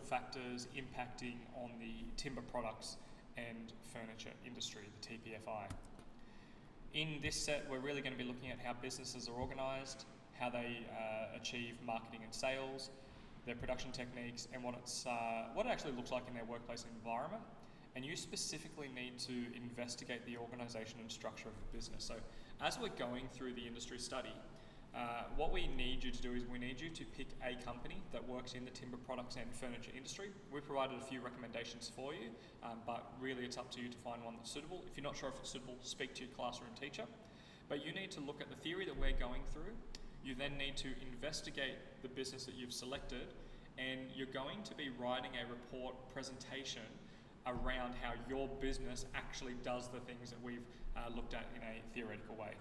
factors impacting on the timber products and furniture industry, the TPFI. In this set, we're really going to be looking at how businesses are organised, how they achieve marketing and sales, their production techniques, and what it actually looks like in their workplace environment. And you specifically need to investigate the organisation and structure of the business. So as we're going through the industry study, what we need you to do is we need you to pick a company that works in the timber products and furniture industry. We provided a few recommendations for you, but really it's up to you to find one that's suitable. If you're not sure if it's suitable, speak to your classroom teacher. But you need to look at the theory that we're going through. You then need to investigate the business that you've selected, and you're going to be writing a report presentation around how your business actually does the things that we've looked at in a theoretical way.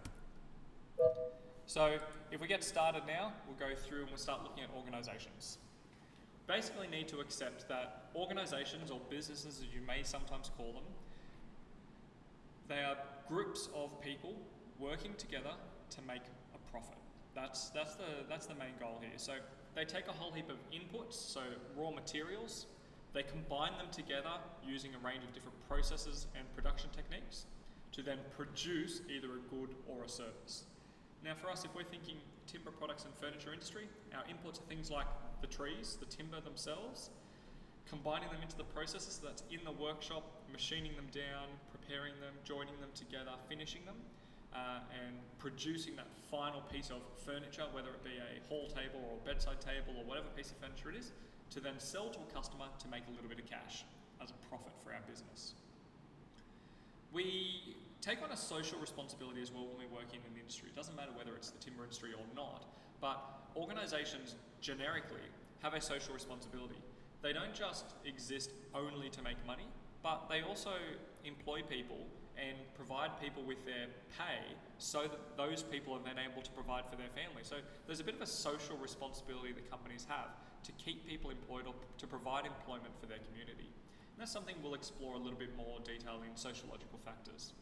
So if we get started now, we'll go through and we'll start looking at organisations. Basically need to accept that organisations, or businesses as you may sometimes call them, they are groups of people working together to make a profit. That's the main goal here. So they take a whole heap of inputs, so raw materials, they combine them together using a range of different processes and production techniques to then produce either a good or a service. Now for us, if we're thinking timber products and furniture industry, our inputs are things like the trees, the timber themselves, combining them into the processes, so that's in the workshop, machining them down, preparing them, joining them together, finishing them, and producing that final piece of furniture, whether it be a hall table or a bedside table or whatever piece of furniture it is, to then sell to a customer to make a little bit of cash as a profit for our business. We take on a social responsibility as well when we work in an industry. It doesn't matter whether it's the timber industry or not, but organisations generically have a social responsibility. They don't just exist only to make money, but they also employ people and provide people with their pay so that those people are then able to provide for their family. So there's a bit of a social responsibility that companies have to keep people employed or to provide employment for their community. And that's something we'll explore a little bit more detail in sociological factors.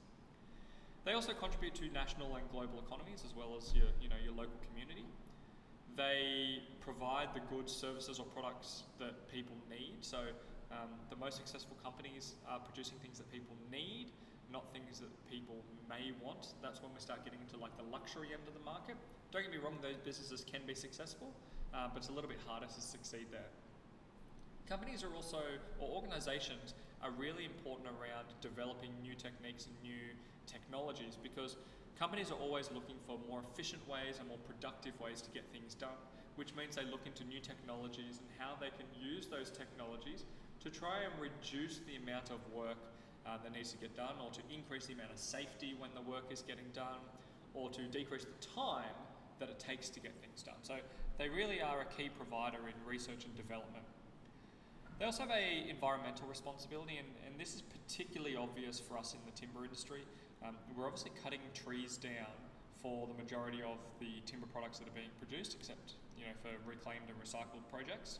They also contribute to national and global economies as well as your local community. They provide the goods, services or products that people need. So the most successful companies are producing things that people need, not things that people may want. That's when we start getting into like the luxury end of the market. Don't get me wrong, those businesses can be successful, but it's a little bit harder to succeed there. Companies are also, or organisations, are really important around developing new techniques and new technologies, because companies are always looking for more efficient ways and more productive ways to get things done, which means they look into new technologies and how they can use those technologies to try and reduce the amount of work that needs to get done, or to increase the amount of safety when the work is getting done, or to decrease the time that it takes to get things done. So they really are a key provider in research and development. They also have an environmental responsibility, and this is particularly obvious for us in the timber industry. We're obviously cutting trees down for the majority of the timber products that are being produced, except for reclaimed and recycled projects.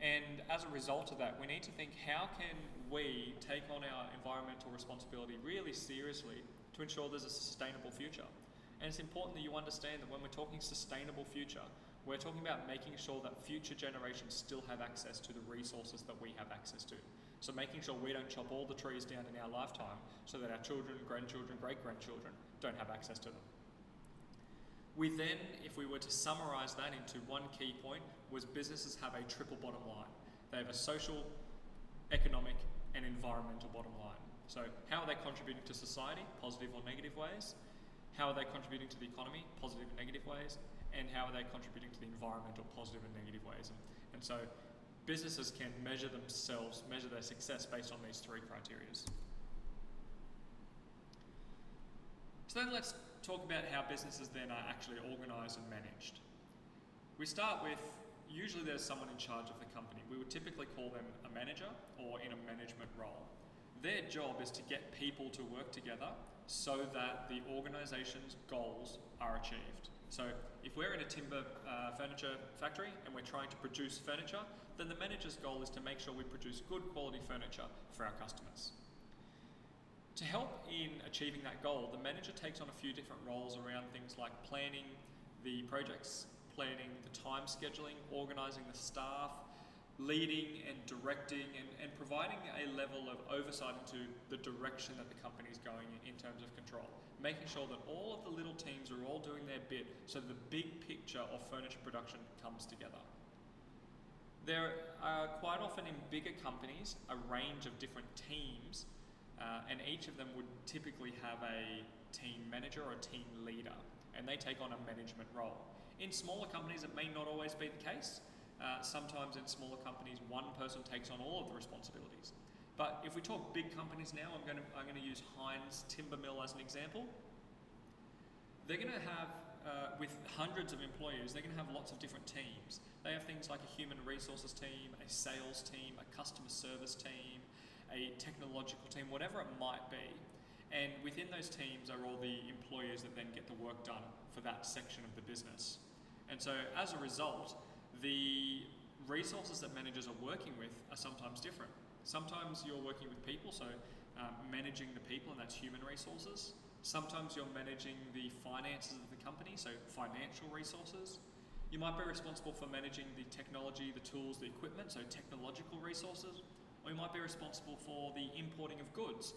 And as a result of that, we need to think, how can we take on our environmental responsibility really seriously to ensure there's a sustainable future? And it's important that you understand that when we're talking sustainable future, we're talking about making sure that future generations still have access to the resources that we have access to. So making sure we don't chop all the trees down in our lifetime so that our children, grandchildren, great-grandchildren don't have access to them. We then, if we were to summarise that into one key point, was businesses have a triple bottom line. They have a social, economic and environmental bottom line. So how are they contributing to society, positive or negative ways? How are they contributing to the economy, positive and negative ways? And how are they contributing to the environmental, positive and negative ways? And so businesses can measure themselves, measure their success based on these three criteria. So then let's talk about how businesses then are actually organised and managed. We start with, usually there's someone in charge of the company. We would typically call them a manager or in a management role. Their job is to get people to work together so that the organisation's goals are achieved. So if we're in a timber furniture factory and we're trying to produce furniture, then the manager's goal is to make sure we produce good quality furniture for our customers. To help in achieving that goal, the manager takes on a few different roles around things like planning the projects, planning the time scheduling, organising the staff, leading and directing and providing a level of oversight into the direction that the company is going in terms of control. Making sure that all of the little teams are all doing their bit so the big picture of furniture production comes together. There are quite often in bigger companies a range of different teams, and each of them would typically have a team manager or a team leader, and they take on a management role. In smaller companies, it may not always be the case. Sometimes in smaller companies, one person takes on all of the responsibilities. But if we talk big companies now, I'm going to use Heinz Timber Mill as an example. They're going to have, with hundreds of employees, they're going to have lots of different teams. They have things like a human resources team, a sales team, a customer service team, a technological team, whatever it might be. And within those teams are all the employees that then get the work done for that section of the business. And so as a result, the resources that managers are working with are sometimes different. Sometimes you're working with people, so managing the people, and that's human resources. Sometimes you're managing the finances of the company, so financial resources. You might be responsible for managing the technology, the tools, the equipment, so technological resources. Or you might be responsible for the importing of goods,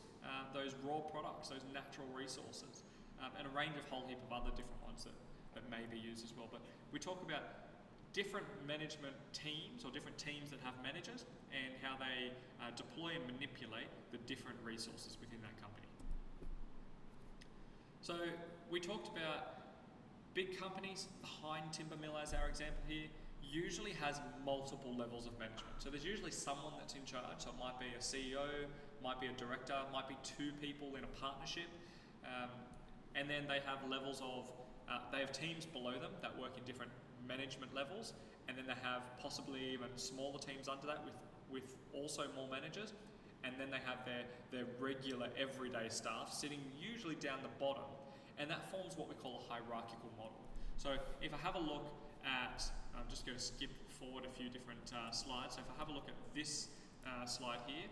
those raw products, those natural resources, and a range of whole heap of other different ones that may be used as well. But we talk about different management teams or different teams that have managers and how they deploy and manipulate the different resources within that company. So we talked about big companies. The Heinz Timber Mill, as our example here, usually has multiple levels of management. So there's usually someone that's in charge. So it might be a CEO, might be a director, might be two people in a partnership. And then they have levels of, they have teams below them that work in different management levels, and then they have possibly even smaller teams under that with also more managers, and then they have their regular everyday staff sitting usually down the bottom, and that forms what we call a hierarchical model. So if I have a look at, I'm just going to skip forward a few different slides, so if I have a look at this slide here,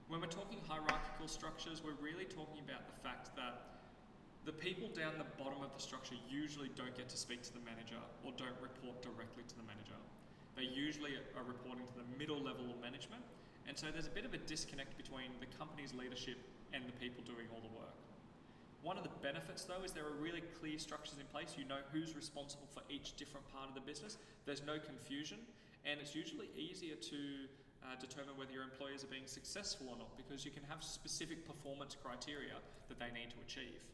when we're talking hierarchical structures, we're really talking about the fact that the people down the bottom of the structure usually don't get to speak to the manager or don't report directly to the manager. They usually are reporting to the middle level of management, and so there's a bit of a disconnect between the company's leadership and the people doing all the work. One of the benefits though is there are really clear structures in place. You know who's responsible for each different part of the business. There's no confusion, and it's usually easier to determine whether your employees are being successful or not, because you can have specific performance criteria that they need to achieve.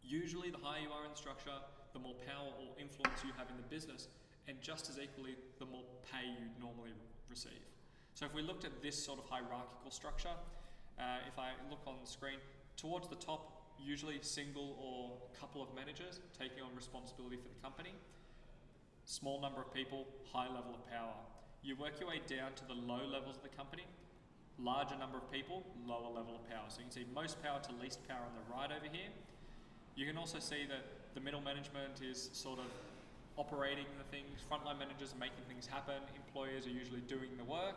Usually the higher you are in the structure, the more power or influence you have in the business, and just as equally, the more pay you normally receive. So if we looked at this sort of hierarchical structure, if I look on the screen, towards the top, usually single or couple of managers taking on responsibility for the company. Small number of people, high level of power. You work your way down to the low levels of the company, larger number of people, lower level of power. So you can see most power to least power on the right over here. You can also see that the middle management is sort of operating the things, frontline managers are making things happen, employers are usually doing the work,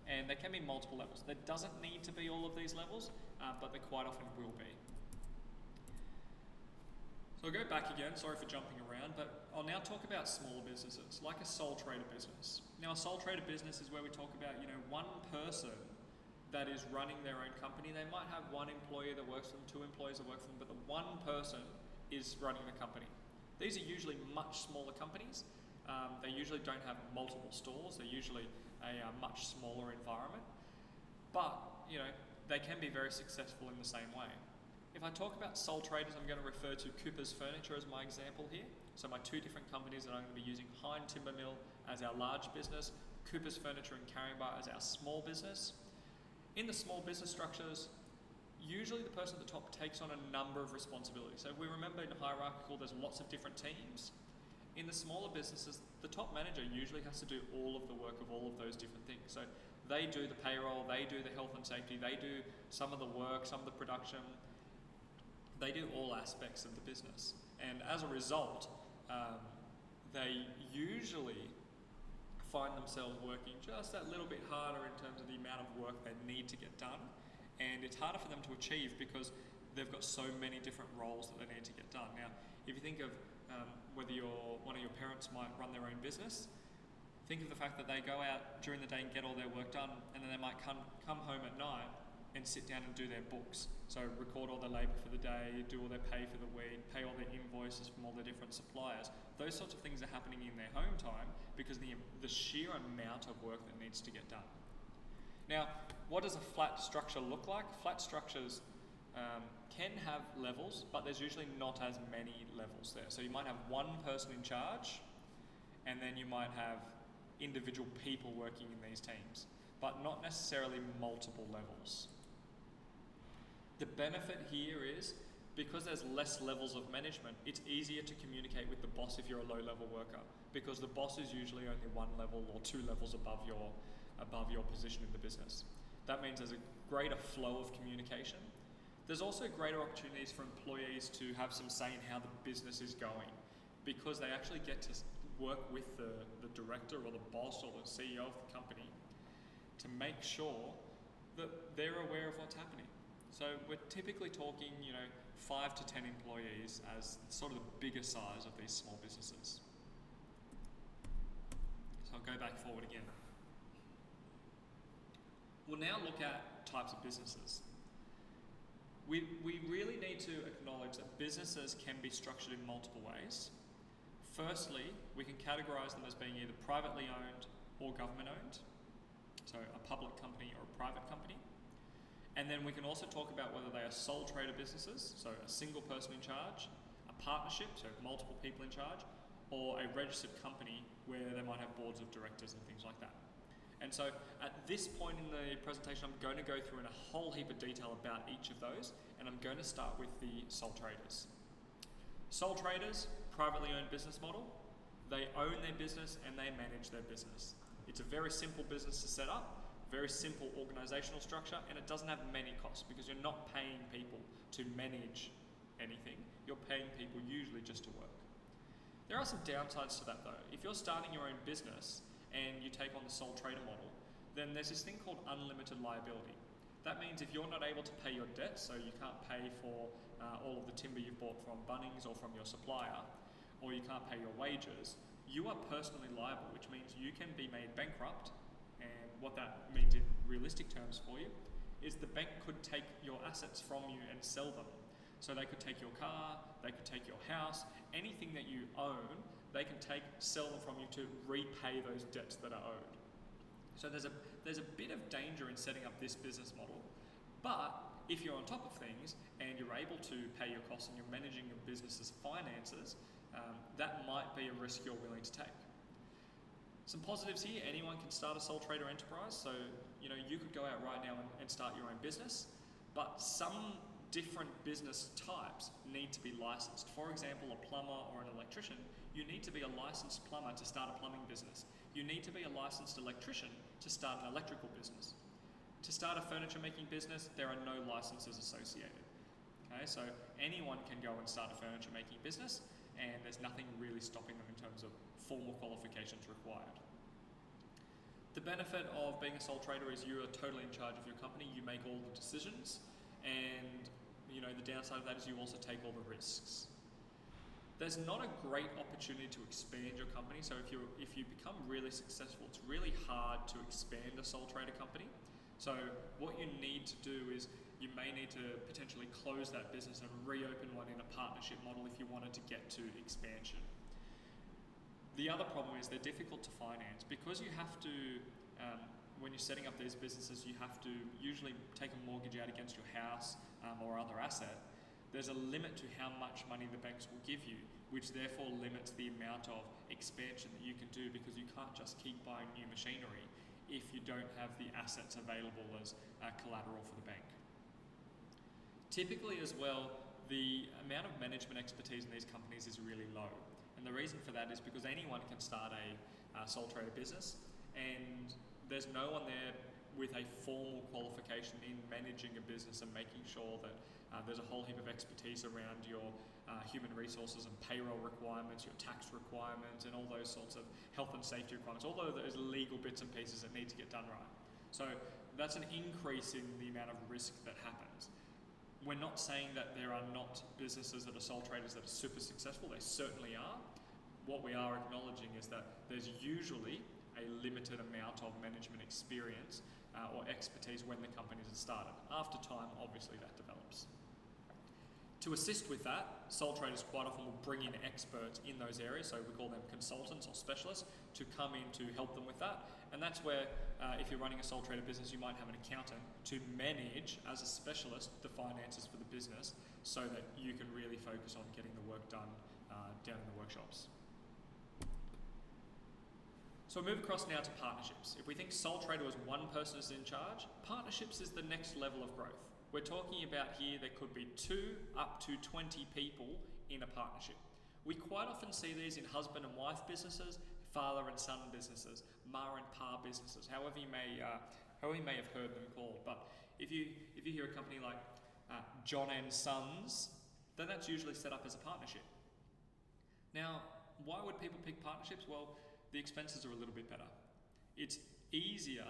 and there can be multiple levels. There doesn't need to be all of these levels, but there quite often will be. So I'll go back again, sorry for jumping around, but I'll now talk about smaller businesses, like a sole trader business. Now a sole trader business is where we talk about, one person that is running their own company. They might have one employee that works for them, two employees that work for them, but the one person is running the company. These are usually much smaller companies. They usually don't have multiple stores. They're usually a much smaller environment, but they can be very successful in the same way. If I talk about sole traders, I'm going to refer to Cooper's Furniture as my example here. So my two different companies that I'm going to be using, Heinz Timber Mill as our large business, Cooper's Furniture and Carrying Bar as our small business. In the small business structures, usually the person at the top takes on a number of responsibilities. So if we remember in hierarchical, there's lots of different teams. In the smaller businesses, the top manager usually has to do all of the work of all of those different things. So they do the payroll, they do the health and safety, they do some of the work, some of the production. They do all aspects of the business. And as a result, they usually find themselves working just that little bit harder in terms of the amount of work they need to get done, and it's harder for them to achieve because they've got so many different roles that they need to get done. Now, if you think of whether one of your parents might run their own business, Think of the fact that they go out during the day and get all their work done, and then they might come home at night and sit down and do their books. So record all their labour for the day, do all their pay for the week, pay all their invoices from all their different suppliers. Those sorts of things are happening in their home time because the sheer amount of work that needs to get done. Now, what does a flat structure look like? Flat structures can have levels, but there's usually not as many levels there. So you might have one person in charge, and then you might have individual people working in these teams, but not necessarily multiple levels. The benefit here is, because there's less levels of management, it's easier to communicate with the boss if you're a low-level worker, because the boss is usually only one level or two levels above your position in the business. That means there's a greater flow of communication. There's also greater opportunities for employees to have some say in how the business is going, because they actually get to work with the director or the boss or the CEO of the company to make sure that they're aware of what's happening. So we're typically talking, 5 to 10 employees as sort of the bigger size of these small businesses. So I'll go back forward again. We'll now look at types of businesses. We really need to acknowledge that businesses can be structured in multiple ways. Firstly, we can categorise them as being either privately owned or government owned, so a public company or a private company. And then we can also talk about whether they are sole trader businesses, so a single person in charge, a partnership, so multiple people in charge, or a registered company where they might have boards of directors and things like that. And so at this point in the presentation, I'm going to go through in a whole heap of detail about each of those, and I'm going to start with the sole traders. Sole traders, privately owned business model. They own their business and they manage their business. It's a very simple business to set up, very simple organizational structure, and it doesn't have many costs because you're not paying people to manage anything. You're paying people usually just to work. There are some downsides to that though. If you're starting your own business and you take on the sole trader model, then there's this thing called unlimited liability. That means if you're not able to pay your debt, so you can't pay for all of the timber you've bought from Bunnings or from your supplier, or you can't pay your wages, you are personally liable, which means you can be made bankrupt. And what that means in realistic terms for you is the bank could take your assets from you and sell them. So they could take your car, they could take your house, anything that you own, they can take, sell them from you to repay those debts that are owed. So there's a bit of danger in setting up this business model, but if you're on top of things and you're able to pay your costs and you're managing your business's finances, that might be a risk you're willing to take. Some positives here, anyone can start a sole trader enterprise. So, you could go out right now and start your own business, but some different business types need to be licensed. For example, a plumber or an electrician, you need to be a licensed plumber to start a plumbing business. You need to be a licensed electrician to start an electrical business. To start a furniture making business, there are no licenses associated. Okay, so anyone can go and start a furniture making business, and there's nothing really stopping them in terms of formal qualifications required. The benefit of being a sole trader is you are totally in charge of your company. You make all the decisions, and the downside of that is you also take all the risks. There's not a great opportunity to expand your company. So if you become really successful, it's really hard to expand a sole trader company. So what you need to do is you may need to potentially close that business and reopen one in a partnership model if you wanted to get to expansion. The other problem is they're difficult to finance because you have to, when you're setting up these businesses, you have to usually take a mortgage out against your house or other asset. There's a limit to how much money the banks will give you, which therefore limits the amount of expansion that you can do because you can't just keep buying new machinery if you don't have the assets available as collateral for the bank. Typically as well, the amount of management expertise in these companies is really low. And the reason for that is because anyone can start a sole trader business, and there's no one there with a formal qualification in managing a business and making sure that there's a whole heap of expertise around your human resources and payroll requirements, your tax requirements, and all those sorts of health and safety requirements, all those legal bits and pieces that need to get done right. So that's an increase in the amount of risk that happens. We're not saying that there are not businesses that are sole traders that are super successful. They certainly are. What we are acknowledging is that there's usually a limited amount of management experience or expertise when the companies are started. After time, obviously that develops. To assist with that, sole traders quite often will bring in experts in those areas, so we call them consultants or specialists, to come in to help them with that. And that's where, if you're running a sole trader business, you might have an accountant to manage, as a specialist, the finances for the business so that you can really focus on getting the work done down in the workshops. So we move across now to partnerships. If we think sole trader was one person is in charge, partnerships is the next level of growth. We're talking about here there could be 2 up to 20 people in a partnership. We quite often see these in husband and wife businesses, father and son businesses, ma and pa businesses, however you may have heard them called. But if you hear a company like John and Sons, then that's usually set up as a partnership. Now, why would people pick partnerships? Well, the expenses are a little bit better. It's easier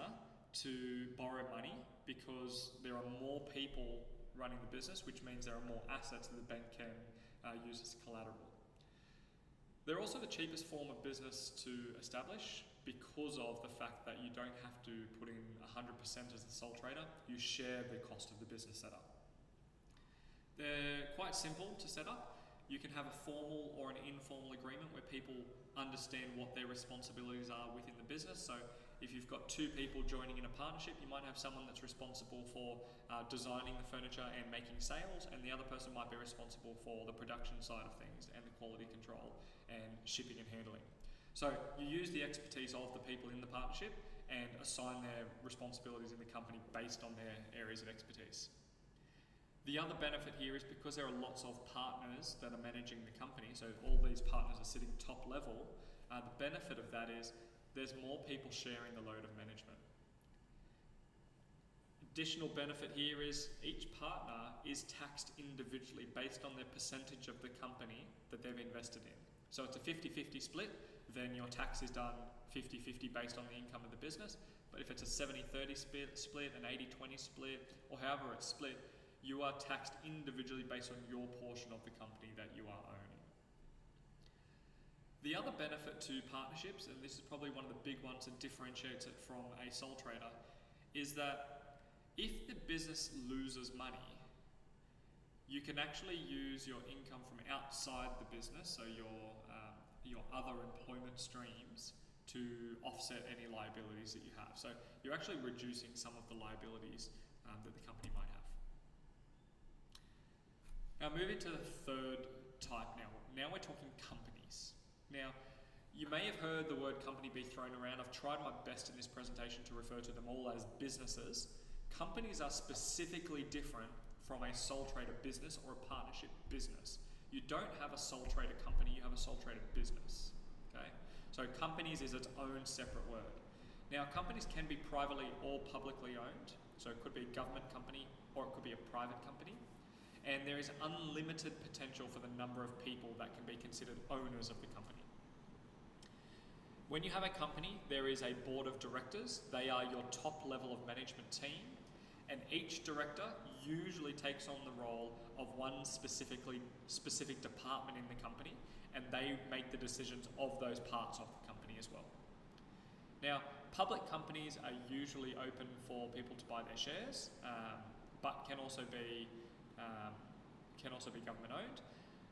to borrow money because there are more people running the business, which means there are more assets that the bank can use as collateral. They're also the cheapest form of business to establish because of the fact that you don't have to put in 100% as the sole trader. You share the cost of the business setup. They're quite simple to set up. You can have a formal or an informal agreement where people understand what their responsibilities are within the business. So if you've got 2 people joining in a partnership, you might have someone that's responsible for designing the furniture and making sales, and the other person might be responsible for the production side of things and the quality control and shipping and handling. So you use the expertise of the people in the partnership and assign their responsibilities in the company based on their areas of expertise. The other benefit here is because there are lots of partners that are managing the company, so all these partners are sitting top level, the benefit of that is there's more people sharing the load of management. Additional benefit here is each partner is taxed individually based on their percentage of the company that they've invested in. So it's a 50-50 split, then your tax is done 50-50 based on the income of the business. But if it's a 70-30 split, an 80-20 split, or however it's split, you are taxed individually based on your portion of the company that you are owning. The other benefit to partnerships, and this is probably one of the big ones that differentiates it from a sole trader, is that if the business loses money, you can actually use your income from outside the business, so your other employment streams, to offset any liabilities that you have. So you're actually reducing some of the liabilities that the company might have. Now moving to the third type now. Now we're talking companies. Now, you may have heard the word company be thrown around. I've tried my best in this presentation to refer to them all as businesses. Companies are specifically different from a sole trader business or a partnership business. You don't have a sole trader company, you have a sole trader business. Okay? So companies is its own separate word. Now, companies can be privately or publicly owned. So it could be a government company or it could be a private company. And there is unlimited potential for the number of people that can be considered owners of the company. When you have a company, there is a board of directors. They are your top level of management team, and each director usually takes on the role of one specific department in the company, and they make the decisions of those parts of the company as well. Now, public companies are usually open for people to buy their shares, but can also be government owned.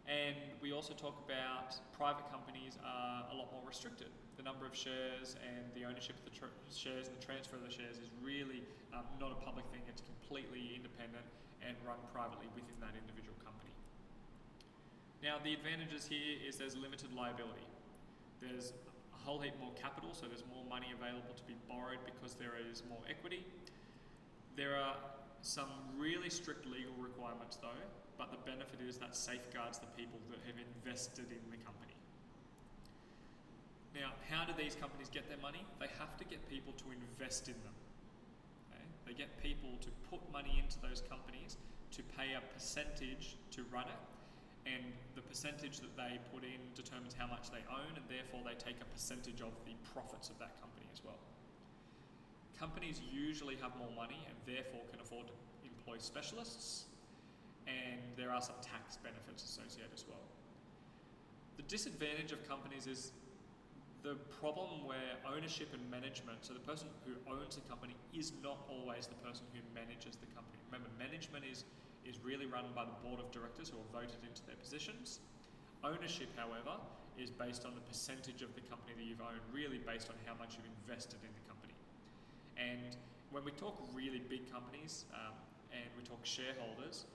And we also talk about private companies are a lot more restricted. The number of shares and the ownership of the shares and the transfer of the shares is really not a public thing. It's completely independent and run privately within that individual company. Now, the advantages here is there's limited liability. There's a whole heap more capital, so there's more money available to be borrowed because there is more equity. There are some really strict legal requirements though, but the benefit is that safeguards the people that have invested in the company. Now, how do these companies get their money? They have to get people to invest in them. Okay? They get people to put money into those companies to pay a percentage to run it, and the percentage that they put in determines how much they own, and therefore they take a percentage of the profits of that company as well. Companies usually have more money and therefore can afford to employ specialists, and there are some tax benefits associated as well. The disadvantage of companies is the problem where ownership and management, so the person who owns the company is not always the person who manages the company. Remember, management is really run by the board of directors who are voted into their positions. Ownership, however, is based on the percentage of the company that you've owned, really based on how much you've invested in the company. And when we talk really big companies and we talk shareholders,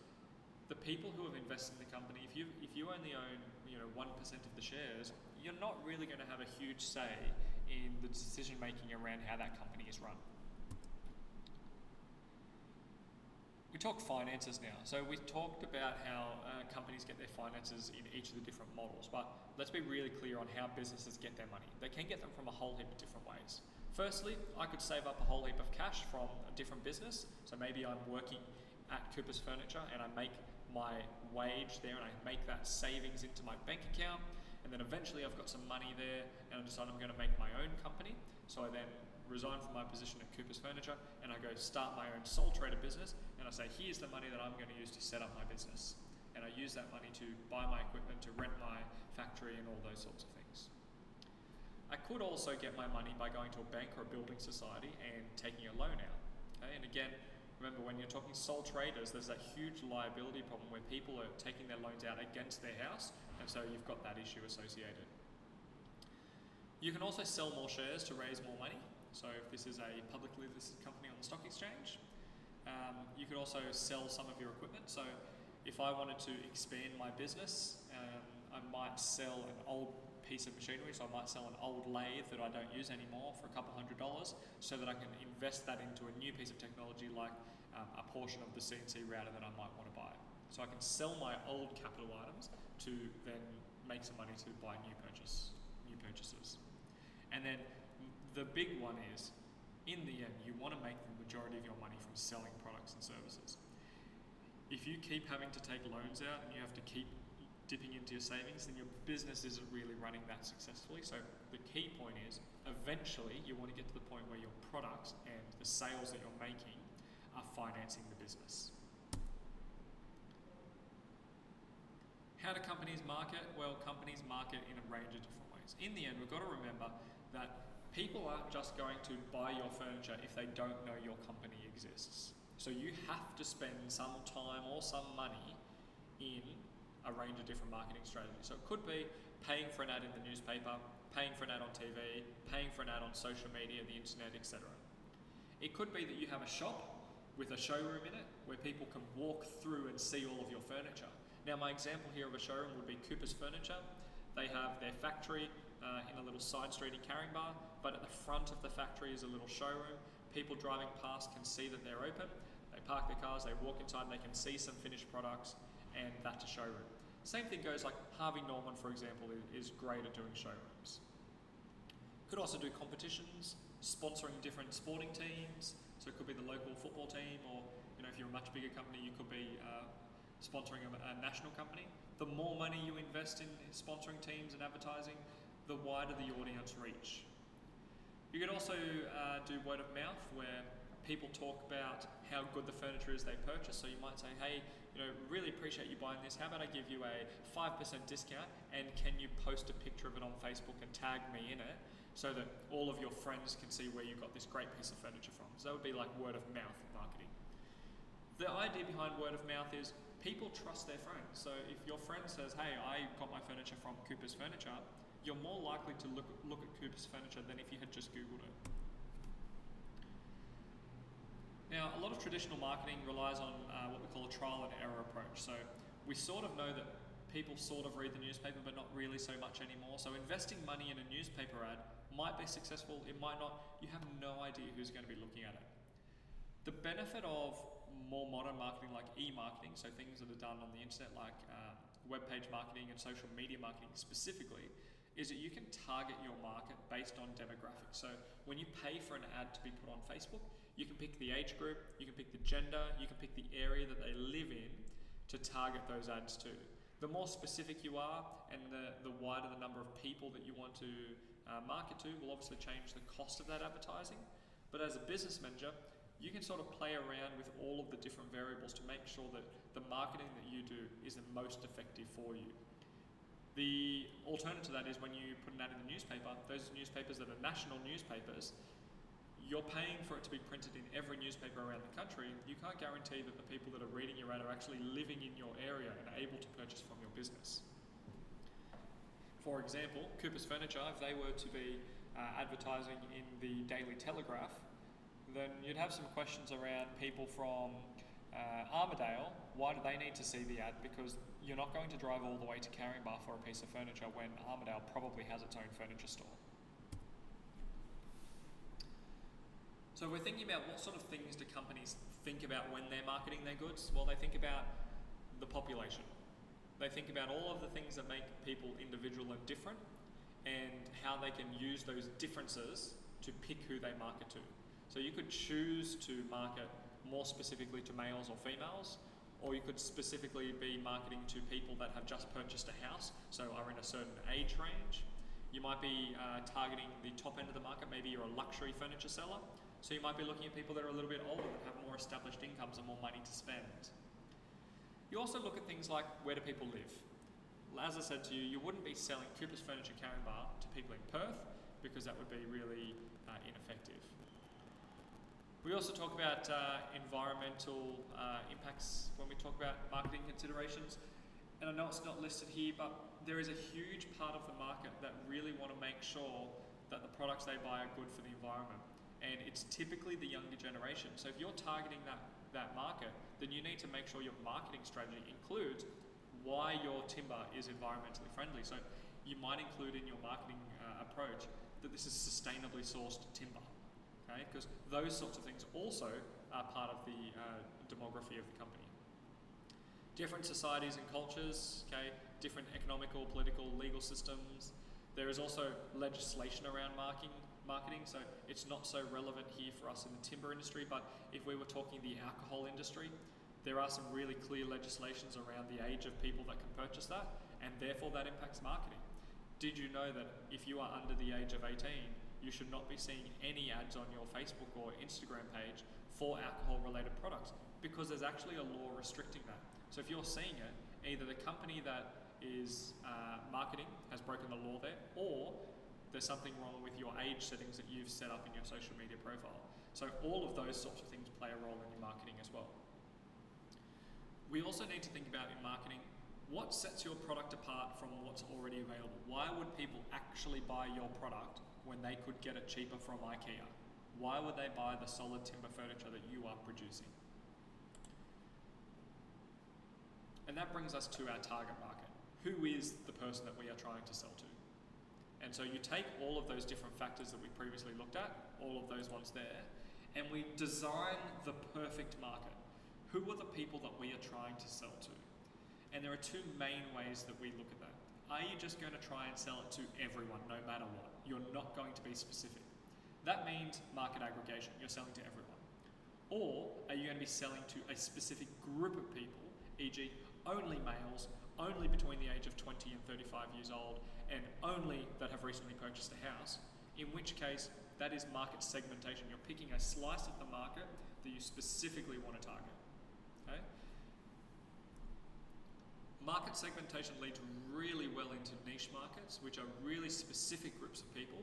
the people who have invested in the company, if you only own 1% of the shares, you're not really going to have a huge say in the decision making around how that company is run. We talk finances now. So we talked about how companies get their finances in each of the different models, but let's be really clear on how businesses get their money. They can get them from a whole heap of different ways. Firstly, I could save up a whole heap of cash from a different business. So maybe I'm working at Cooper's Furniture and I make my wage there and I make that savings into my bank account, and then eventually I've got some money there and I decide I'm going to make my own company. So I then resign from my position at Cooper's Furniture and I go start my own sole trader business, and I say, here's the money that I'm going to use to set up my business. And I use that money to buy my equipment, to rent my factory and all those sorts of things. I could also get my money by going to a bank or a building society and taking a loan out. Okay? And again, remember, when you're talking sole traders, there's that huge liability problem where people are taking their loans out against their house, and so you've got that issue associated. You can also sell more shares to raise more money. So if this is a publicly listed company on the stock exchange, you could also sell some of your equipment. So if I wanted to expand my business, I might sell an old piece of machinery. So I might sell an old lathe that I don't use anymore for a couple $100 so that I can invest that into a new piece of technology like a portion of the CNC router that I might want to buy. So I can sell my old capital items to then make some money to buy new purchases. And then the big one is, in the end, you want to make the majority of your money from selling products and services. If you keep having to take loans out and you have to keep dipping into your savings, then your business isn't really running that successfully. So the key point is, eventually you want to get to the point where your products and the sales that you're making are financing the business. How do companies market? Well, companies market in a range of different ways. In the end, we've got to remember that people aren't just going to buy your furniture if they don't know your company exists. So you have to spend some time or some money in a range of different marketing strategies. So it could be paying for an ad in the newspaper, paying for an ad on TV, paying for an ad on social media, the internet, etc. It could be that you have a shop with a showroom in it where people can walk through and see all of your furniture. Now, my example here of a showroom would be Cooper's Furniture. They have their factory in a little side street in Caringbah, but at the front of the factory is a little showroom. People driving past can see that they're open. They park their cars, they walk inside, they can see some finished products, and that's a showroom. Same thing goes like Harvey Norman, for example, is great at doing showrooms. Could also do competitions, sponsoring different sporting teams. So it could be the local football team, or if you're a much bigger company, you could be sponsoring a national company. The more money you invest in sponsoring teams and advertising, the wider the audience reach. You could also do word of mouth, where people talk about how good the furniture is they purchase. So you might say, hey, really appreciate you buying this. How about I give you a 5% discount, and can you post a picture of it on Facebook and tag me in it so that all of your friends can see where you got this great piece of furniture from? So that would be like word of mouth marketing. The idea behind word of mouth is people trust their friends. So if your friend says, hey, I got my furniture from Cooper's Furniture, you're more likely to look at Cooper's Furniture than if you had just Googled it. Now, a lot of traditional marketing relies on what we call a trial and error approach. So we sort of know that people sort of read the newspaper, but not really so much anymore. So investing money in a newspaper ad might be successful, it might not. You have no idea who's going to be looking at it. The benefit of more modern marketing like e-marketing, so things that are done on the internet like web page marketing and social media marketing specifically, is that you can target your market based on demographics. So when you pay for an ad to be put on Facebook, you can pick the age group, you can pick the gender, you can pick the area that they live in to target those ads to. The more specific you are and the wider the number of people that you want to market to will obviously change the cost of that advertising. But as a business manager, you can sort of play around with all of the different variables to make sure that the marketing that you do is the most effective for you. The alternative to that is when you put an ad in the newspaper, those newspapers that are national newspapers, you're paying for it to be printed in every newspaper around the country. You can't guarantee that the people that are reading your ad are actually living in your area and are able to purchase from your business. For example, Cooper's Furniture, if they were to be advertising in the Daily Telegraph, then you'd have some questions around people from Armidale. Why do they need to see the ad? Because you're not going to drive all the way to Caringbah for a piece of furniture when Armidale probably has its own furniture store. So we're thinking about what sort of things do companies think about when they're marketing their goods? Well, they think about the population. They think about all of the things that make people individual and different, and how they can use those differences to pick who they market to. So you could choose to market more specifically to males or females, or you could specifically be marketing to people that have just purchased a house, so are in a certain age range. You might be targeting the top end of the market. Maybe you're a luxury furniture seller, so you might be looking at people that are a little bit older, that have more established incomes and more money to spend. You also look at things like, where do people live? As I said to you, you wouldn't be selling Cooper's Furniture Caringbah to people in Perth, because that would be really ineffective. We also talk about environmental impacts when we talk about marketing considerations. And I know it's not listed here, but there is a huge part of the market that really want to make sure that the products they buy are good for the environment. And it's typically the younger generation. So if you're targeting that market, then you need to make sure your marketing strategy includes why your timber is environmentally friendly. So you might include in your marketing approach that this is sustainably sourced timber, okay? Because those sorts of things also are part of the demography of the company. Different societies and cultures, okay? Different economical, political, legal systems. There is also legislation around marketing, so it's not so relevant here for us in the timber industry, but if we were talking the alcohol industry, there are some really clear legislations around the age of people that can purchase that, and therefore that impacts marketing. Did you know that if you are under the age of 18, you should not be seeing any ads on your Facebook or Instagram page for alcohol-related products? Because there's actually a law restricting that. So if you're seeing it, either the company that is marketing has broken the law there, or there's something wrong with your age settings that you've set up in your social media profile. So all of those sorts of things play a role in your marketing as well. We also need to think about in marketing, what sets your product apart from what's already available? Why would people actually buy your product when they could get it cheaper from IKEA? Why would they buy the solid timber furniture that you are producing? And that brings us to our target market. Who is the person that we are trying to sell to? And so you take all of those different factors that we previously looked at, all of those ones there, and we design the perfect market. Who are the people that we are trying to sell to? And there are two main ways that we look at that. Are you just going to try and sell it to everyone, no matter what? You're not going to be specific. That means market aggregation. You're selling to everyone. Or are you going to be selling to a specific group of people, e.g. only males, only between the age of 20 and 35 years old, and only that have recently purchased a house, in which case that is market segmentation. You're picking a slice of the market that you specifically want to target. Okay? Market segmentation leads really well into niche markets, which are really specific groups of people.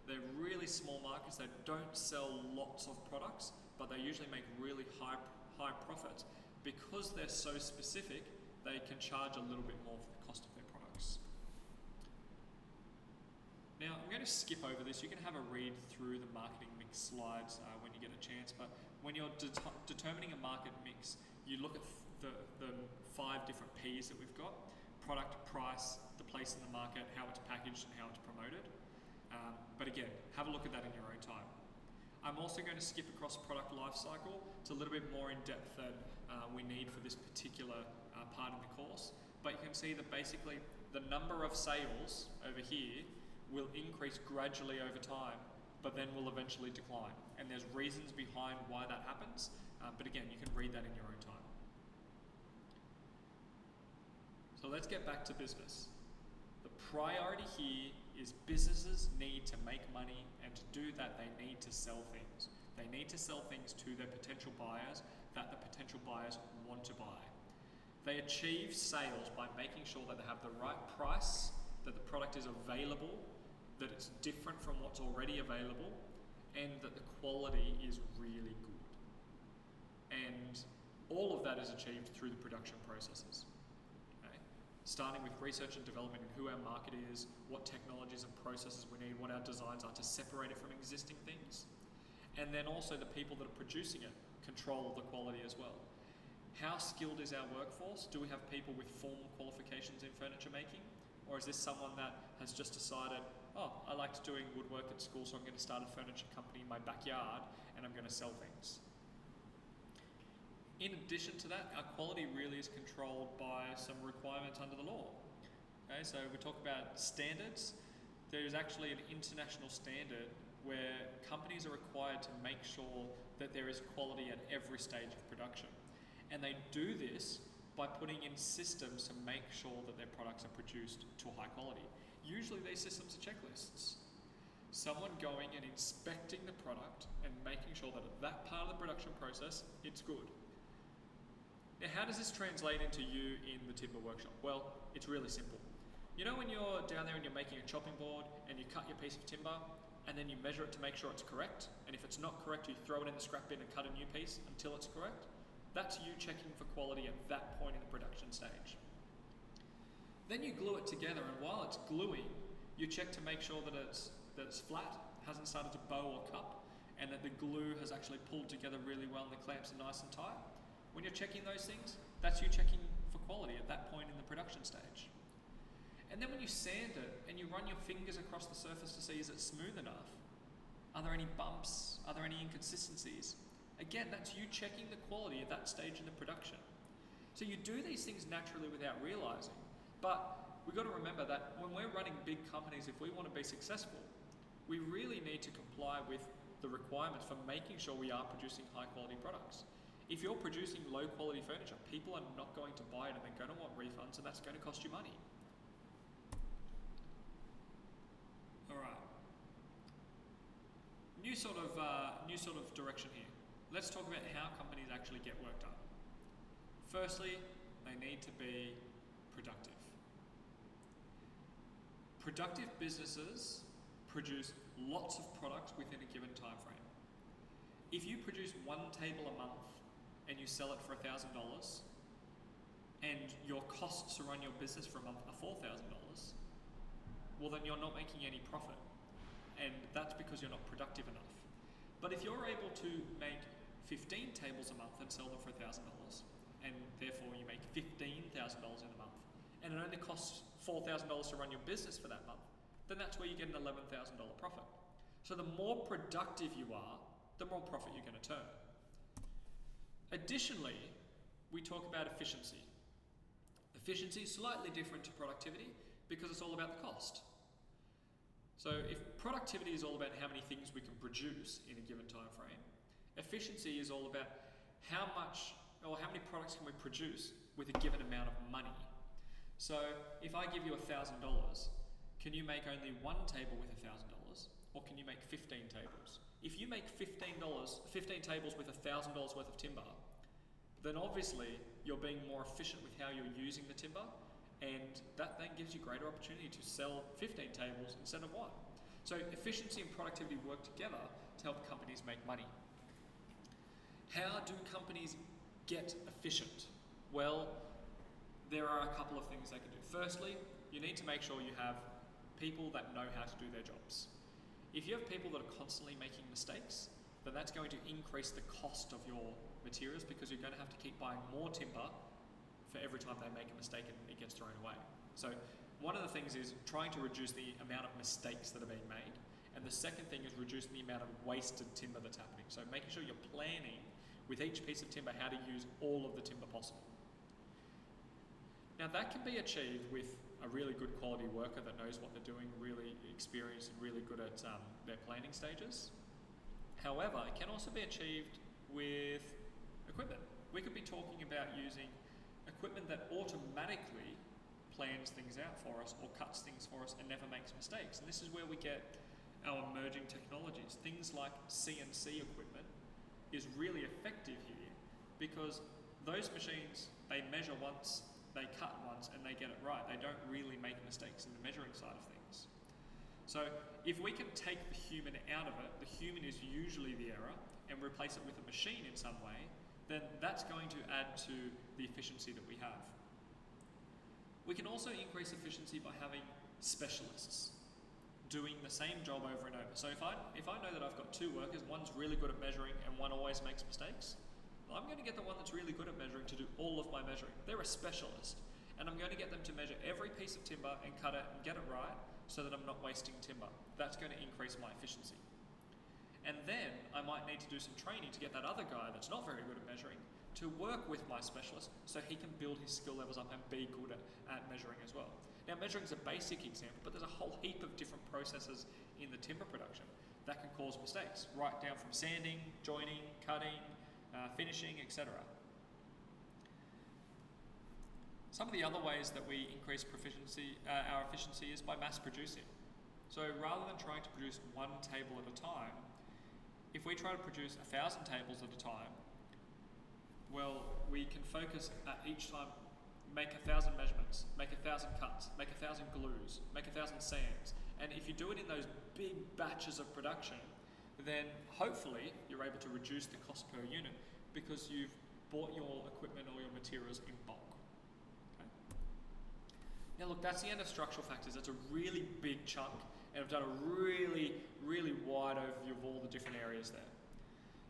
They're really small markets. They don't sell lots of products, but they usually make really high profits. Because they're so specific, they can charge a little bit more for the cost of their products. Now, I'm going to skip over this. You can have a read through the marketing mix slides when you get a chance, but when you're determining a market mix, you look at the 5 different P's that we've got: product, price, the place in the market, how it's packaged, and how it's promoted. But again, have a look at that in your own time. I'm also going to skip across product lifecycle. It's a little bit more in depth than we need for this particular part of the course. But you can see that basically the number of sales over here will increase gradually over time, but then will eventually decline. And there's reasons behind why that happens. But again, you can read that in your own time. So let's get back to business. The priority here is businesses need to make money, and to do that they need to sell things. They need to sell things to their potential buyers that the potential buyers want to buy. They achieve sales by making sure that they have the right price, that the product is available, that it's different from what's already available, and that the quality is really good. And all of that is achieved through the production processes. Okay? Starting with research and development and who our market is, what technologies and processes we need, what our designs are to separate it from existing things. And then also the people that are producing it control the quality as well. How skilled is our workforce? Do we have people with formal qualifications in furniture making? Or is this someone that has just decided, oh, I liked doing woodwork at school, so I'm going to start a furniture company in my backyard and I'm going to sell things? In addition to that, our quality really is controlled by some requirements under the law. Okay, so we talk about standards. There is actually an international standard where companies are required to make sure that there is quality at every stage of production. And they do this by putting in systems to make sure that their products are produced to a high quality. Usually these systems are checklists. Someone going and inspecting the product and making sure that at that part of the production process, it's good. Now, how does this translate into you in the timber workshop? Well, it's really simple. You know when you're down there and you're making a chopping board and you cut your piece of timber and then you measure it to make sure it's correct, and if it's not correct, you throw it in the scrap bin and cut a new piece until it's correct? That's you checking for quality at that point in the production stage. Then you glue it together, and while it's gluing, you check to make sure that it's flat, hasn't started to bow or cup, and that the glue has actually pulled together really well and the clamps are nice and tight. When you're checking those things, that's you checking for quality at that point in the production stage. And then when you sand it and you run your fingers across the surface to see, is it smooth enough? Are there any bumps? Are there any inconsistencies? Again, that's you checking the quality at that stage in the production. So you do these things naturally without realizing, but we've got to remember that when we're running big companies, if we want to be successful, we really need to comply with the requirements for making sure we are producing high quality products. If you're producing low quality furniture, people are not going to buy it and they're going to want refunds, and that's going to cost you money. All right. New sort of direction here. Let's talk about how companies actually get work done. Firstly, they need to be productive. Productive businesses produce lots of products within a given time frame. If you produce one table a month and you sell it for $1,000, and your costs to run your business for a month are $4,000, well then you're not making any profit. And that's because you're not productive enough. But if you're able to make 15 tables a month and sell them for $1,000, and therefore you make $15,000 in a month, and it only costs $4,000 to run your business for that month, then that's where you get an $11,000 profit. So the more productive you are, the more profit you're going to turn. Additionally, we talk about efficiency. Efficiency is slightly different to productivity because it's all about the cost. So if productivity is all about how many things we can produce in a given time frame, efficiency is all about how much or how many products can we produce with a given amount of money. So if I give you $1,000, can you make only one table with $1,000, or can you make 15 tables? If you make $15 tables with $1,000 worth of timber, then obviously you're being more efficient with how you're using the timber, and that then gives you greater opportunity to sell 15 tables instead of one. So efficiency and productivity work together to help companies make money. How do companies get efficient? Well, there are a couple of things they can do. Firstly, you need to make sure you have people that know how to do their jobs. If you have people that are constantly making mistakes, then that's going to increase the cost of your materials because you're going to have to keep buying more timber for every time they make a mistake and it gets thrown away. So one of the things is trying to reduce the amount of mistakes that are being made. And the second thing is reducing the amount of wasted timber that's happening. So making sure you're planning with each piece of timber how to use all of the timber possible. Now that can be achieved with a really good quality worker that knows what they're doing, really experienced and really good at their planning stages. However, it can also be achieved with equipment. We could be talking about using equipment that automatically plans things out for us or cuts things for us and never makes mistakes. And this is where we get our emerging technologies. Things like CNC equipment is really effective here because those machines, they measure once, they cut once, and they get it right. They don't really make mistakes in the measuring side of things. So if we can take the human out of it, the human is usually the error, and replace it with a machine in some way, then that's going to add to the efficiency that we have. We can also increase efficiency by having specialists doing the same job over and over. So if I know that I've got two workers, one's really good at measuring and one always makes mistakes, well, I'm going to get the one that's really good at measuring to do all of my measuring. They're a specialist, and I'm going to get them to measure every piece of timber and cut it and get it right so that I'm not wasting timber. That's going to increase my efficiency. And then I might need to do some training to get that other guy that's not very good at measuring to work with my specialist so he can build his skill levels up and be good at measuring as well. Now, measuring is a basic example, but there's a whole heap of different processes in the timber production that can cause mistakes, right down from sanding, joining, cutting, finishing, etc. Some of the other ways that we increase our efficiency is by mass producing. So rather than trying to produce one table at a time, if we try to produce 1,000 tables at a time, well, we can focus at each time, make 1,000 measurements, make 1,000 cuts, make 1,000 glues, make 1,000 sands. And if you do it in those big batches of production, then hopefully you're able to reduce the cost per unit because you've bought your equipment or your materials in bulk. Okay? Now look, that's the end of structural factors. That's a really big chunk, and I've done a really, really wide overview of all the different areas there.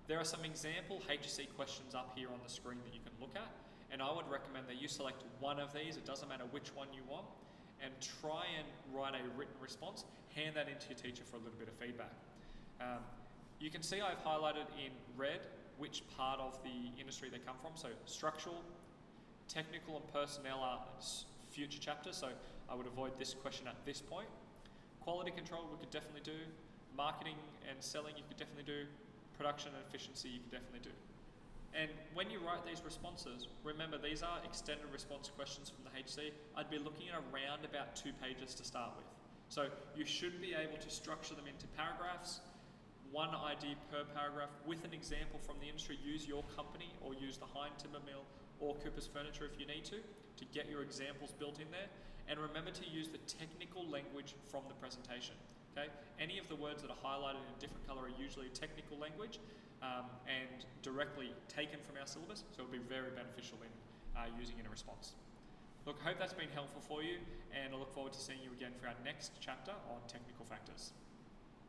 There are some example HSC questions up here on the screen that you can look at, and I would recommend that you select one of these, it doesn't matter which one you want, and try and write a written response, hand that into your teacher for a little bit of feedback. You can see I've highlighted in red which part of the industry they come from, so structural, technical and personnel are future chapters, so I would avoid this question at this point. Quality control we could definitely do, marketing and selling you could definitely do, production and efficiency you can definitely do. And when you write these responses, remember these are extended response questions from the HC. I'd be looking at around about 2 pages to start with. So you should be able to structure them into paragraphs, one idea per paragraph with an example from the industry. Use your company or use the Hind Timber Mill or Cooper's Furniture if you need to get your examples built in there. And remember to use the technical language from the presentation. Okay? Any of the words that are highlighted in a different colour are usually technical language and directly taken from our syllabus, so it'll be very beneficial in using in a response. Look, I hope that's been helpful for you, and I look forward to seeing you again for our next chapter on technical factors.